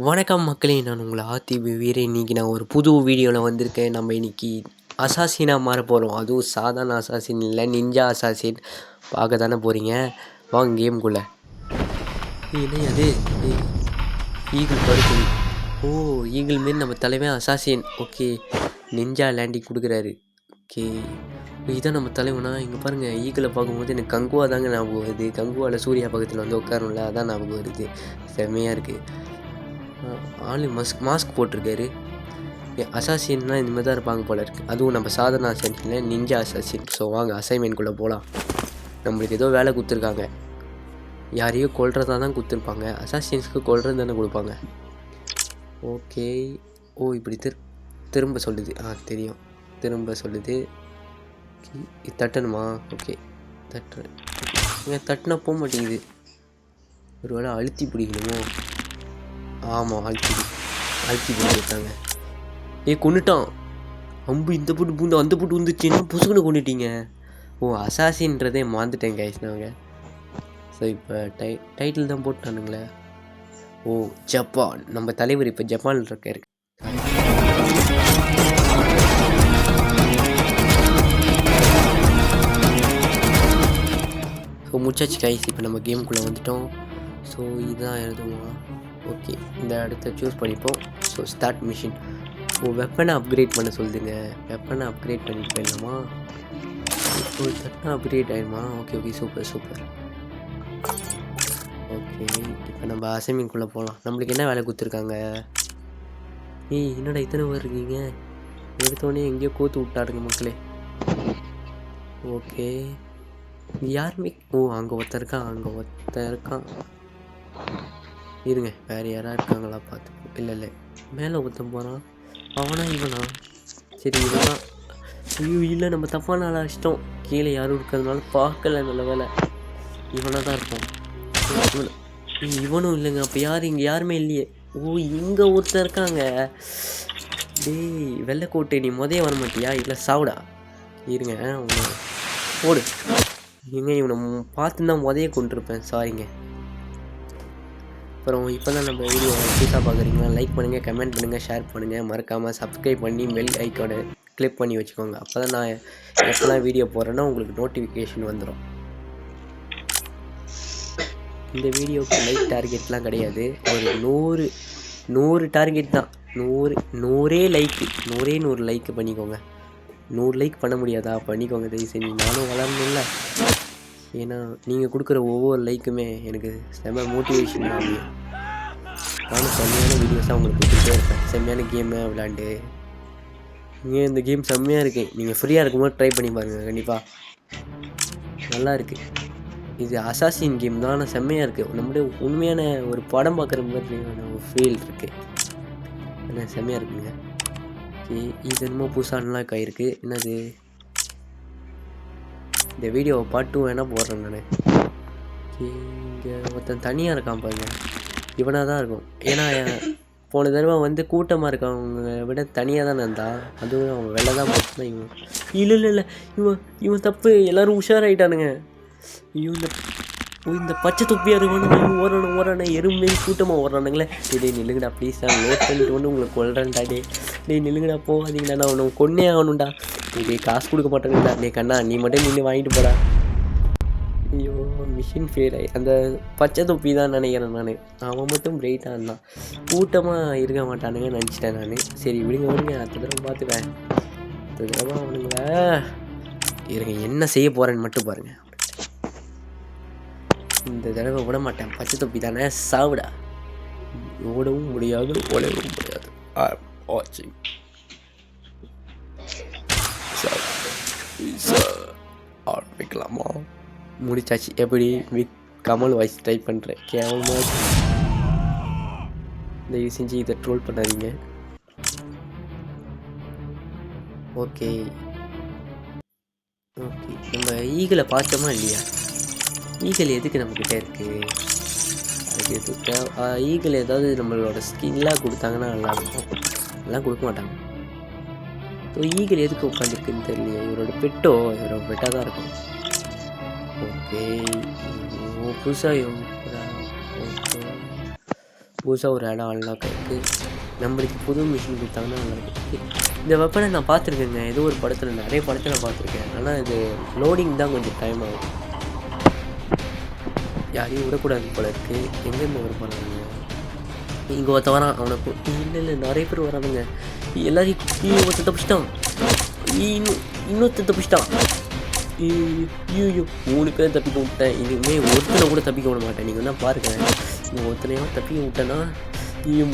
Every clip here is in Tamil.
வணக்கம் மக்களே, நான் உங்கள் ஆர்த்திபி வீரன். இன்றைக்கி நான் ஒரு புது வீடியோவில் வந்திருக்கேன். நம்ம இன்றைக்கி அசாசினாக மாற போகிறோம். அதுவும் சாதாரண அசாசின் இல்லை, நிஞ்சா அசாசின் பார்க்க தானே போகிறீங்க. வாங்க கேமுக்குள்ளே. என்ன அது? ஈகிள் படுத்து. ஓ, ஈகிள் மாரி நம்ம தலைவன் அசாசின். ஓகே, நிஞ்சா லேண்டிங் கொடுக்குறாரு. ஓகே, இதுதான் நம்ம தலைவனா? இங்கே பாருங்கள், ஈகிளை பார்க்கும்போது எனக்கு கங்குவா தாங்க ஞாபகம் வருது. கங்குவாவில் சூர்யா பக்கத்தில் வந்து உட்காரும்ல, அதான் ஞாபகம் வருது. செம்மையாக இருக்குது. ஆளு மாஸ்க் போட்டிருக்காரு. அசாசின்னா இந்த மாதிரி தான் இருப்பாங்க போல இருக்குது. அதுவும் நம்ம சாதாரண அசாசின்ல நிஞ்சா அசாசின். ஸோ வாங்க அசைன்மெண்ட்குள்ளே போகலாம். நம்மளுக்கு ஏதோ வேலை கொடுத்துருக்காங்க. யாரையோ கொல்றதா தான் கொடுத்துருப்பாங்க. அசாசின்ஸ்க்கு கொல்றது தானே கொடுப்பாங்க. ஓகே. ஓ, இப்படி திரும்ப சொல்லுது. தெரியும், திரும்ப சொல்லுது. தட்டணுமா? ஓகே, தட்டுனா போக மாட்டேங்குது. ஒரு வேளை அழுத்தி பிடிக்கணுமோ? ஆமாம், அழுத்தி பிடித்தாங்க. கொண்டுட்டான். அம்பு இந்த புட்டு பூந்து அந்த புட்டு வந்துச்சுன்னா புசுக்குன்னு கொண்டுட்டீங்க. ஓ, அசாசின்றதே மாந்துட்டேன் கைஸ் நாங்கள். ஸோ இப்போ டைட்டில் தான் போட்டானுங்களே. ஓ, ஜப்பான். நம்ம தலைவர் இப்போ ஜப்பானில் இருக்காரு. ஸோ முச்சாச்சு கைஸ். இப்போ நம்ம கேமுக்குள்ளே வந்துட்டோம். ஸோ இதுதான் எழுதுவோம். ஓகே, இந்த இடத்த சூஸ் பண்ணிப்போம். So start mission. ஓ, வெப்பனை அப்கிரேட் பண்ண சொல்லுதுங்க. வெப்பனை அப்கிரேட் பண்ணிட்டு போயிடலாமா? இப்போ தட்டினா அப்கிரேட் ஆகிடுமா? Okay, super. ஓகே, இப்போ நம்ம அசைன்மெண்ட்குள்ளே போகலாம். நம்மளுக்கு என்ன வேலை கொடுத்துருக்காங்க? என்னடா இத்தனை பேர் இருக்கீங்க? எடுத்தோடனே எங்கேயோ கோத்து விட்டாருங்க மக்களே. ஓகே, யாருமே. ஓ, அங்கே ஒருத்தன் இருக்கான். இருங்க, வேறு யாராக இருக்காங்களா பார்த்து. இல்லை, மேலே ஒருத்தன் போகிறான். அவனா இவனா? சரி, இவனா? ஐயோ இல்லை, நம்ம தப்பான ஆளாக அடிச்சிட்டோம். கீழே யாரும் இருக்கிறதுனால பார்க்கல. நல்ல வேலை, இவனாக தான் இருப்பான். இவனும் இல்லைங்க. அப்போ யார்? இங்கே யாருமே இல்லையே. ஓ, இங்கே ஒருத்தன் இருக்காங்க. டேய் வெள்ளைக்கோட்டை, நீ வர மாட்டியா? இல்லை சாவுடா. இருங்க, உன்னை போடு. இவனை பார்த்து தான் கொண்டிருப்பேன். சாரிங்க. அப்புறம் இப்போ தான் நம்ம வீடியோ புதுசாக பார்க்குறீங்களா? லைக் பண்ணுங்கள், கமெண்ட் பண்ணுங்கள், ஷேர் பண்ணுங்கள். மறக்காமல் சப்ஸ்கிரைப் பண்ணி பெல் ஐக்கானை கிளிக் பண்ணி வச்சுக்கோங்க. அப்போ தான் நான் எப்போலாம் வீடியோ போடுறேன்னா உங்களுக்கு நோட்டிஃபிகேஷன் வந்துடும். இந்த வீடியோவுக்கு லைக் டார்கெட்லாம் கிடையாது. ஒரு 100 டார்கெட் தான். 100 லைக்கு பண்ணிக்கோங்க. 100 லைக் பண்ண முடியாதா? பண்ணிக்கோங்க தயவு செஞ்சு. நானும் வளரணும்ல. ஏன்னா நீங்கள் கொடுக்குற ஒவ்வொரு லைக்குமே எனக்கு செம்ம மோட்டிவேஷன் ஆகும். நானும் செம்மையான வீடியோஸாக உங்களுக்கு கொடுத்துட்டே இருப்பேன். செம்மையான கேமை விளாண்டு. இந்த கேம் செம்மையாக இருக்குது. நீங்கள் ஃப்ரீயாக இருக்கும்போது ட்ரை பண்ணி பாருங்கள். கண்டிப்பாக நல்லா இருக்குது. இது அசாசின் கேம் தான், ஆனால் செம்மையாக இருக்குது. நம்மளுடைய உண்மையான ஒரு படம் பார்க்குற மாதிரியான ஒரு ஃபீல் இருக்குது. ஆனால் செம்மையாக இருக்குங்க. இது என்னமோ புதுசாக அன்லாக் ஆகிருக்கு. என்னது? இந்த வீடியோவை பார்ட் 2 வேணால் போடுறேன் நான். இங்கே ஒருத்தன் தனியாக இருக்கான் பாருங்க. இவனாக தான் இருக்கும். ஏன்னா போன தடவை வந்து கூட்டமாக இருக்கவங்க விட தனியாக தானே இருந்தான். அதுவும் அவன் வெளில தான் போட்டுனா. இல்லை, இவன் தப்பு. எல்லோரும் உஷாராயிட்டானுங்க. ஐயோ, இந்த பச்சை தொப்பியாக இருக்கணும். ஓரணம் எறும்பு கூட்டமாக ஓடுறானுங்களே. டே நில்லுங்கடா ப்ளீஸ். நான் லோட் பண்ணிட்டு வந்து உங்களை கொல்றேன்டா. டே நில்லுங்கடா, போகாதீங்கடா. நான் உன்னை கொன்னே ஆகணும்டா. டே காசு கொடுக்க மாட்டேங்கடா. டே கண்ணா, நீ மட்டும் நின்று வாங்கிட்டு போடா. ஐயோ, மிஷின் ஃபெயில் ஆகி. அந்த பச்சை தொப்பி தான் நினைக்கிறேன் நான். அவன் மட்டும் பிரைட்டாக இருந்தான். கூட்டமாக இருக்க மாட்டானுங்கன்னு நினச்சிட்டேன் நான். சரி விடுங்க, அடுத்த தடவை பார்த்துப்பேன். அடுத்த தடவை அவனுங்கள இருங்க, என்ன செய்ய போகிறேன்னு மட்டும் பாருங்கள். இந்த தடவை விட மாட்டேன். பச்சை தொப்பி தானே, சாவுடா. ஓடவும் முடியாது, ஓடவும் முடியாது. ஆரம்பிக்கலாமா? முடிச்சாச்சு. எப்படி வித் கமல் வாய்ஸ் ட்ரை பண்ணுறேன். கேவலமாக தயவு செஞ்சு இதை ட்ரோல் பண்ணாதீங்க. ஓகே, நம்ம ஈகிளை பார்த்தோமா இல்லையா? ஈகிள் எதுக்கு நம்மக்கிட்ட இருக்குது? அதுக்கு எதுக்கு ஈகிள் ஏதாவது நம்மளோட ஸ்கின்லாம் கொடுத்தாங்கன்னா நல்லாயிருக்கும். எல்லாம் கொடுக்க மாட்டாங்க. ஸோ ஈகிள் எதுக்கு உட்காந்துருக்குன்னு தெரியலையே. இவரோட பெட்டாக தான் இருக்கும். ஓகே, புதுசாக. ஓகே, புதுசாக ஒரு இடம் அன்லாக் ஆகிருக்கு. நம்மளுக்கு புது மிஷின் கொடுத்தாங்கன்னா நல்லாயிருக்கும். இந்த வெப்பனை நான் பார்த்துருக்கேங்க, ஏதோ ஒரு படத்தில், நிறைய படத்தில் பார்த்துருக்கேன். ஆனால் இது லோடிங் தான் கொஞ்சம் டைம் ஆகும். யாரையும் விடக்கூடாது போல இருக்குது. எங்கேருந்து வர போகிறாங்க? இங்கே ஒருத்த வரான், அவனை இல்லை நிறைய பேர் வரானுங்க. எல்லாரையும் ஒருத்த தப்பிச்சிட்டான், இன்னொருத்த தப்பிச்சிட்டான். ஐயோ 3 பேர் தப்பிக்க விட்டேன். இனிமேல் ஒருத்தனை கூட தப்பிக்க விட மாட்டேன். நீங்கள் என்ன பாருங்கள், நீங்கள் ஒருத்தனையாக தப்பிக்க விட்டேன்னா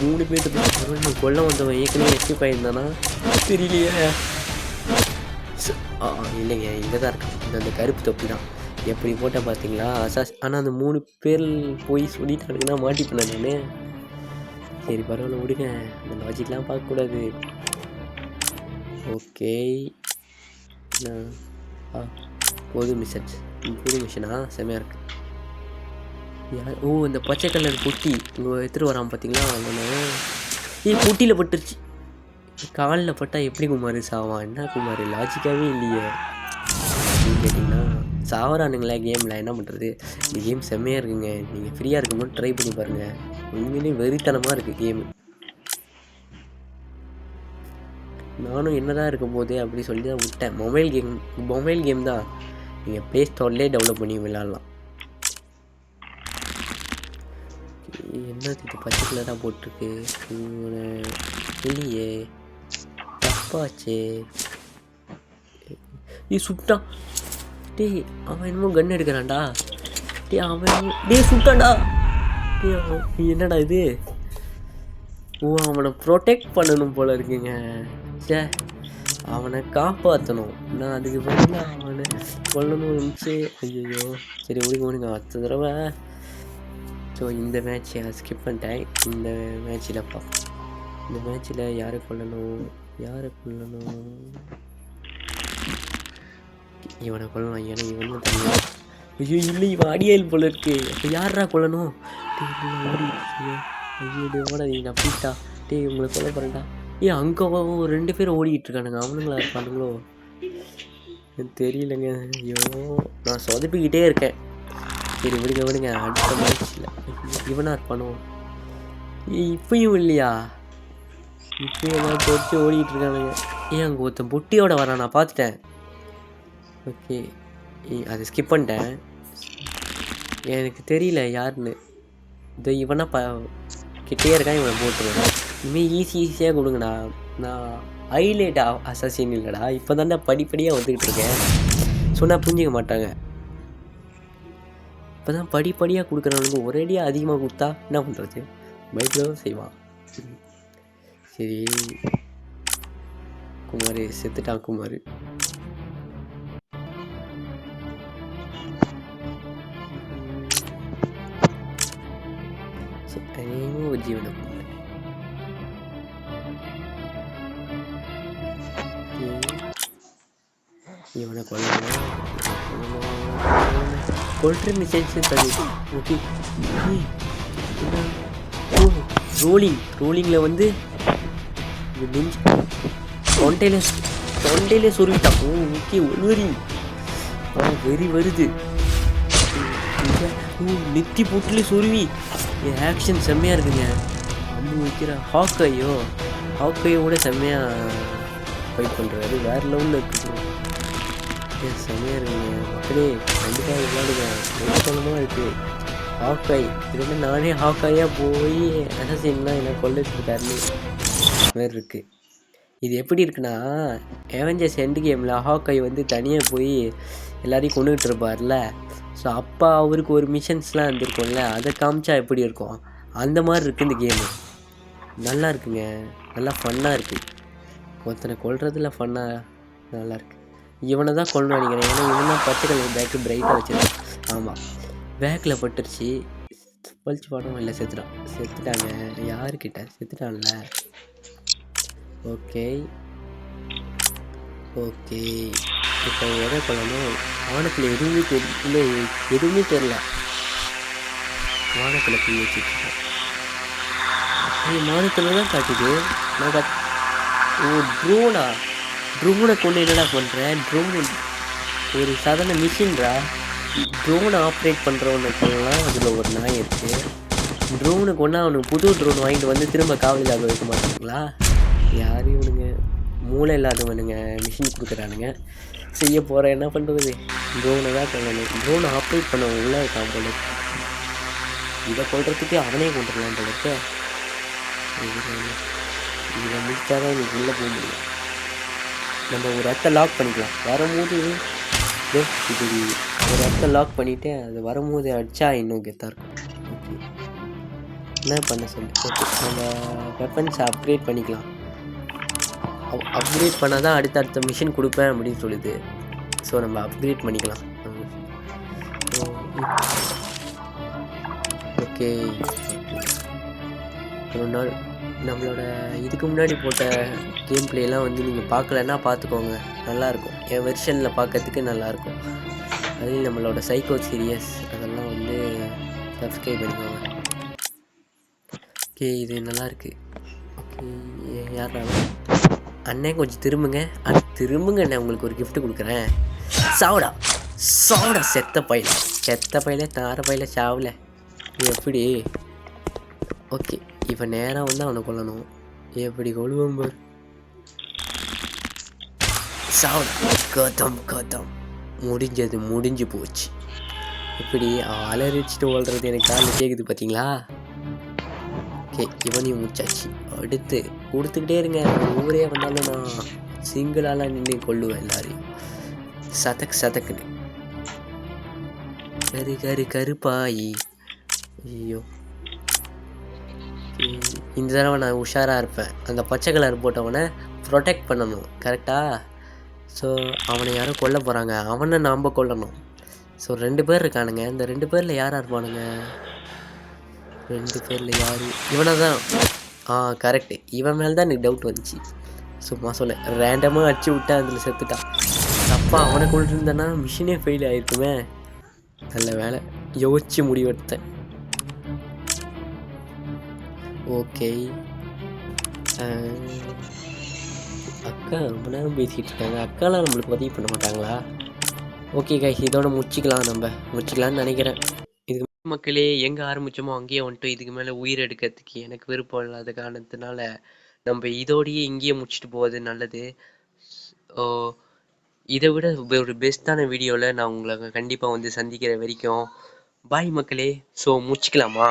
3 பேர் தப்பிக்க. நீ கொல்ல வந்தவன் ஏற்கனவே எஸ்கேப் ஆகியிருந்தானா தெரியலையே. இல்லைங்க, இங்கே தான் இருக்கான். அந்த கருப்பு தொப்பி தான். எப்படி போட்டால் பார்த்தீங்களா ஆனால் அந்த 3 பேர் போய் சொல்லிட்டானுங்கன்னா மாட்டிப்பேன் நான். சரி பரவாயில்ல விடுங்க, அந்த லாஜிக்லாம் பார்க்கக்கூடாது. ஓகே புது மிஷனா செம்மையாக இருக்கு. யார்? இந்த பச்சை கலர் பொட்டி இங்கே எடுத்துகிட்டு வரான் பார்த்தீங்களா? அவனை பொட்டியில் பட்டுருச்சு. காலில் பட்டால் எப்படி குமார் சாவான்? என்ன குமார், லாஜிக்காகவே இல்லையே கேட்டிங்கன்னா. சாவரானுங்களா கேமில், என்ன பண்ணுறது? இந்த கேம் செம்மையாக இருக்குங்க. நீங்கள் ஃப்ரீயாக இருக்கும்போது ட்ரை பண்ணி பாருங்கள். உண்மையிலேயே வெறித்தனமாக இருக்குது கேமு. நானும் என்னதான் இருக்கும் போது அப்படி சொல்லி தான் விட்டேன். மொபைல் கேம் தான். நீங்கள் ப்ளே ஸ்டோர்லேயே டெவலப் பண்ணி விளாட்லாம். என்னது இது பச்சை கலராக போட்டிருக்கு? இல்லையே, தப்பாச்சே. சுட்டான். அவன் என்னமோ கன் எடுக்கிறான்டா. அவன் சுட்டான்டா. என்னடா இது? அவனை ப்ரொடெக்ட் பண்ணணும் போல இருக்குங்க. சே, அவனை காப்பாற்றணும். நான் அதுக்கு பதில் அவனை கொல்லணும் இருந்துச்சு. ஐயோ சரி விடுங்க அடுத்த தடவை. ஸோ இந்த மேட்ச்சை ஸ்கிப் பண்ணிட்டேன். இந்த மேட்ச்சில் யாரை கொல்லணும்? இவனை கொல்லணும். ஏன்னா இவனும் தனியாக. ஐயோ இல்லை, இவன் அடியாயில் போல இருக்கு. அப்போ யாரா கொல்லணும்? ஓடி. ஐயோ ஓட நீ நப்பிட்டா. உங்களை கொல்ல போகிறேன்டா. அங்கே 2 பேர் ஓடிக்கிட்டு இருக்கானுங்க. அவனுங்களா இருப்பானுங்களோ தெரியலங்க. ஐயோ நான் சொதப்பிக்கிட்டே இருக்கேன். சரி விடுங்க. அடுத்த மேட்ச்சில் இவனாக இருப்பானோ? இப்பயும் இல்லையா? இப்பயும் ஏதாவது தொட்டு ஓடிக்கிட்டு இருக்கானுங்க. அங்கே ஒருத்தன் பொட்டியோட வரான், நான் பார்த்துட்டேன். ஓகே அதை ஸ்கிப் பண்ணிட்டேன். எனக்கு தெரியல யாருன்னு. இவனா கிட்டே இருக்கான். இவனை போட்டுருவேன். இனிமேல் ஈஸியாக கொடுங்கண்ணா. நான் ஹைலைட் அசாசின் இல்லைடா, இப்போ தானே படிப்படியாக வந்துக்கிட்டு இருக்கேன். சொன்னால் புரிஞ்சிக்க மாட்டாங்க. இப்போ தான் படிப்படியாக கொடுக்குறவனுக்கு ஒரேடியாக அதிகமாக கொடுத்தா என்ன பண்ணுறது? பைக்கில் செய்வான். சரி குமார் செத்துட்டான். குமார் அநேகமாக ஒரு ஜீவனம். இவனை கொல்ற மிஷன்ஸ் தள்ளி. ஓகே ரோலிங்கில் வந்து தொண்டையிலே சொருவிட்டான். ஓகே ஒன்வரி வெறி வருது. நெத்தி போட்டுல சொருவி ஆக்ஷன் செம்மையாக இருக்குங்க. வந்து வைக்கிற ஹாக்கையோட செம்மையாக ஃபைட் பண்ணுறாரு. வேறு லெவலில் இருக்குது. செம்மையாக இருக்குங்க மக்களே, கண்டிப்பாக விளையாடுங்க. வெறித்தனமாக இருக்குது. ஹாக்காய் இதுக்கு நானே ஹாக்காயாக போய் அசாசின்லாம் என்ன கொல்லிட்டுருக்காருன்னு மாதிரி இருக்குது. இது எப்படி இருக்குன்னா, அவெஞ்சர்ஸ் எண்ட் கேமில் ஹாக்காய் வந்து தனியாக போய் எல்லாரையும் கொண்டுகிட்டு இருப்பார்ல. ஸோ அப்போ அவருக்கு ஒரு மிஷன்ஸ்லாம் இருந்திருக்கும்ல, அதை காமிச்சா எப்படி இருக்கும் அந்த மாதிரி இருக்குது இந்த கேமு. நல்லா இருக்குங்க, நல்லா ஃபன்னாக இருக்குது. ஒருத்தனை கொல்றதுல ஃபன்னாக நல்லாயிருக்கு. இவனை தான் கொல்லணும் நினைக்கிறேன். ஏன்னா இவன் தான் பச்சை கலர் பேக்கு பிரைட்டாக வச்சுருக்கான். ஆமாம் பேக்கில் பட்டுருச்சு. பழிச்சு பாடம் இல்லை, செத்துட்டாங்க. யாருக்கிட்ட செத்துட்டான்ல. ஓகே இப்போ எதை கொள்ளணும்? வானத்தில் எதுவுமே தெரில. வானத்தில் போய் வச்சுருக்கேன். வானத்தில் தான் காட்டுது. ட்ரோனை கொண்டு என்னடா பண்ணுறேன்? ட்ரோன் ஒரு சாதாரண மிஷின்ரா. ட்ரோனை ஆப்ரேட் பண்ணுறவனுக்கெல்லாம் அதில் ஒரு நாய் இருக்குது. ட்ரோனு கொண்டா அவனுக்கு புது ட்ரோன் வாங்கிட்டு வந்து திரும்ப காவலியாக வைக்க மாட்டாங்களா? யார் இவனுங்க? மூளை இல்லாதவனுங்க மிஷின் கொடுக்குறானுங்க. செய்ய போகிறேன், என்ன பண்ணுறது? ட்ரோனை தான் கொள்ளணும். ட்ரோனை ஆப்ரேட் பண்ண உள்ளே இருக்கான் போல. இதை கொள்றதுக்கு அவனே கொண்டுடலாம் போல இருக்க. இதை முடிச்சாதான் எனக்கு உள்ளே போக முடியும். நம்ம ஒரு இடத்த லாக் பண்ணிக்கலாம். வரும்போது இப்படி ஒரு இடத்த லாக் பண்ணிவிட்டு அது வரும்போது அடித்தா இன்னும் கெத்தாக இருக்கும். ஓகே, என்ன பண்ண சொல்லிட்டு நம்ம வெப்பன்ஸை அப்கிரேட் பண்ணிக்கலாம். அப்கிரேட் பண்ணால் தான் அடுத்த மிஷின் கொடுப்பேன் அப்படின்னு சொல்லுது. ஸோ நம்ம அப்கிரேட் பண்ணிக்கலாம். ஓகே, ஒரு நாள் நம்மளோட இதுக்கு முன்னாடி போட்ட கேம் பிளேலாம் வந்து நீங்கள் பார்க்கலன்னா பார்த்துக்கோங்க, நல்லாயிருக்கும். என் வெர்ஷனில் பார்க்கறதுக்கு நல்லாயிருக்கும். அதுலேயும் நம்மளோட சைக்கோ சீரியஸ் அதெல்லாம் வந்து சப்ஸ்கிரைப் பண்ணிக்கோங்க. ஓகே, இது நல்லாயிருக்கு. ஓகே, யாரா அண்ணே கொஞ்சம் திரும்புங்க. திரும்புங்க அண்ணே, உங்களுக்கு ஒரு கிஃப்ட் கொடுக்குறேன். சாவுடா சாவுடா, செத்த பையில தார பையில சாவல எப்படி? ஓகே, இப்போ நேராக வந்து அவனை கொல்லணும். எப்படி கொள்ளுவோம் பார். சாவுடா, கதம் முடிஞ்சு போச்சு. இப்படி அலறிச்சிட்டு ஓடுறது எனக்கு காலில் கேட்குது பார்த்தீங்களா? ஓகே, இவனையும் முடிச்சாச்சு. அடுத்து கொடுத்துக்கிட்டே இருங்க. ஊரே வந்தாலும் நான் சிங்கிளாலாம் நின்று கொள்ளுவேன் எல்லாரையும். சதக்குன்னு கருப்பாயி. ஐயோ, இந்த தடவை நான் உஷாராக இருப்பேன். அந்த பச்சை கலர் போட்டவனை ப்ரொடெக்ட் பண்ணணும், கரெக்டாக? ஸோ அவனை யாரும் கொல்ல போகிறாங்க, அவனை நாம் கொல்லணும். ஸோ 2 பேர் இருக்கானுங்க. இந்த 2 பேரில் யாராக இருப்பானுங்க? 2 பேரில் யார்? இவனை தான். கரெக்டு, இவன் மேலே தான் எனக்கு டவுட் வந்துச்சு. சும்மா சொன்னேன், ரேண்டமாக அடிச்சு விட்டா அதில் செத்துட்டான். அப்பா அவனை கொண்டு இருந்தேன்னா மிஷினே ஃபெயில் ஆகிருக்குமே. நல்ல வேலை யோசிச்சு முடிவெடுத்தேன். ஓகே, அக்கா ரொம்ப நேரம் பேசிகிட்டு இருக்காங்க. அக்காலாம் நம்மளுக்கு உதவி பண்ண மாட்டாங்களா? ஓகே கைஸ், இதோட முடிச்சிக்கலாம்னு நினைக்கிறேன். இதுக்கு மக்களே எங்கே ஆரம்பித்தோமோ அங்கேயே வந்துட்டு இதுக்கு மேலே உயிர் எடுக்கிறதுக்கு எனக்கு விருப்பம் இல்லாத காரணத்தினால நம்ம இதோடையே இங்கேயே முடிச்சுட்டு போவது நல்லது. இதை விட ஒரு பெஸ்ட்டான வீடியோவில் நான் உங்களை கண்டிப்பாக வந்து சந்திக்கிற வரைக்கும் பாய் மக்களே. ஸோ முடிச்சிக்கலாமா?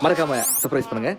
மறக்காம சர்ப்ரைஸ் பண்ணுங்க.